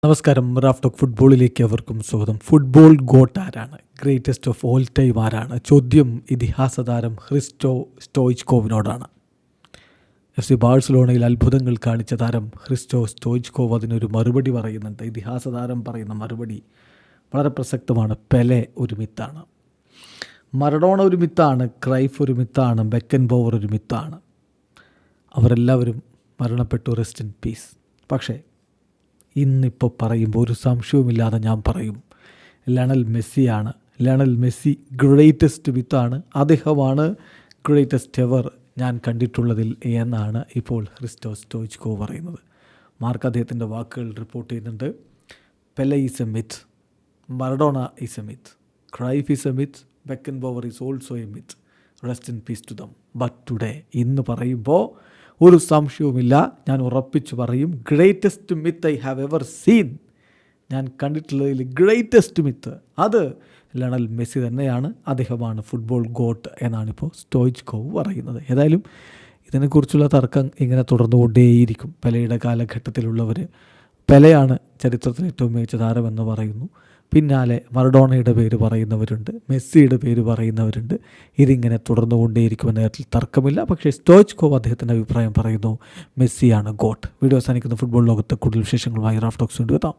നമസ്കാരം. Raf talk ഫുട്ബോളിലേക്ക് അവർക്കും സ്വാഗതം. ഫുട്ബോൾ ഗോട്ട് ആരാണ്? ഗ്രേറ്റസ്റ്റ് ഓഫ് ഓൾ ടൈം ആരാണ്? ചോദ്യം ഇതിഹാസ താരം ഹ്രിസ്റ്റോ സ്റ്റോയ്ച്കോവിനോടാണ്. FC ബാഴ്സലോണയിൽ അത്ഭുതങ്ങൾ കാണിച്ച താരം ഹ്രിസ്റ്റോ സ്റ്റോയ്ച്കോവ് അതിനൊരു മറുപടി പറയുന്നുണ്ട്. ഇതിഹാസ താരം പറയുന്ന മറുപടി വളരെ പ്രസക്തമാണ്. പെലെ ഒരു മിത്താണ്, മറഡോണ ഒരു മിത്താണ്, ക്രൈഫ് ഒരു മിത്താണ്, ബെക്കൻബോവർ ഒരു മിത്താണ്. അവരെല്ലാവരും മരണപ്പെട്ടു, റെസ്റ്റ് ഇൻ പീസ്. പക്ഷേ ഇന്നിപ്പോൾ പറയുമ്പോൾ ഒരു സംശയവുമില്ലാതെ ഞാൻ പറയും, ലയണൽ മെസ്സിയാണ്. ലയണൽ മെസ്സി ഗ്രേറ്റസ്റ്റ് മിത്താണ്. അദ്ദേഹമാണ് ഗ്രേറ്റസ്റ്റ് എവർ ഞാൻ കണ്ടിട്ടുള്ളതിൽ എന്നാണ് ഇപ്പോൾ ഹ്രിസ്റ്റോ സ്റ്റോയ്ച്കോവ് പറയുന്നത്. മാർക്ക് അദ്ദേഹത്തിൻ്റെ വാക്കുകൾ റിപ്പോർട്ട് ചെയ്യുന്നുണ്ട്. Pele is a myth, Maradona is a myth, Cruyff is a myth, Beckenbauer is also a myth, rest in peace to them. But today, ഇന്ന് പറയുമ്പോൾ ഒരു സംശയവുമില്ല, ഞാൻ ഉറപ്പിച്ചു പറയും, greatest myth I have ever seen, ഞാൻ കണ്ടിട്ടുള്ളതിൽ ഗ്രേറ്റസ്റ്റ് മിത്ത് അത് ലയണൽ മെസ്സി തന്നെയാണ്. അദ്ദേഹമാണ് ഫുട്ബോൾ ഗോട്ട് എന്നാണിപ്പോൾ സ്റ്റോയ്ച്കോവ് പറയുന്നത്. ഏതായാലും ഇതിനെക്കുറിച്ചുള്ള തർക്കം ഇങ്ങനെ തുടർന്നുകൊണ്ടേയിരിക്കും. പെലെയുടെ കാലഘട്ടത്തിലുള്ളവർ പെലെയാണ് ചരിത്രത്തിൽ ഏറ്റവും മികച്ച താരമെന്ന് പറയുന്നു. പിന്നാലെ മറഡോണയുടെ പേര് പറയുന്നവരുണ്ട്, മെസ്സിയുടെ പേര് പറയുന്നവരുണ്ട്. ഇതിങ്ങനെ തുടർന്നുകൊണ്ടേയിരിക്കുമെന്ന കാര്യത്തിൽ തർക്കമില്ല. പക്ഷേ സ്റ്റോയ്ച്കോവ് അദ്ദേഹത്തിൻ്റെ അഭിപ്രായം പറയുന്നു, മെസ്സിയാണ് ഗോട്ട്. വീഡിയോ അവസാനിക്കുന്ന ഫുട്ബോൾ ലോകത്തെ കൂടുതൽ വിശേഷങ്ങളുമായി റാഫ് ടോക്സ് കൊണ്ടുവെത്താം.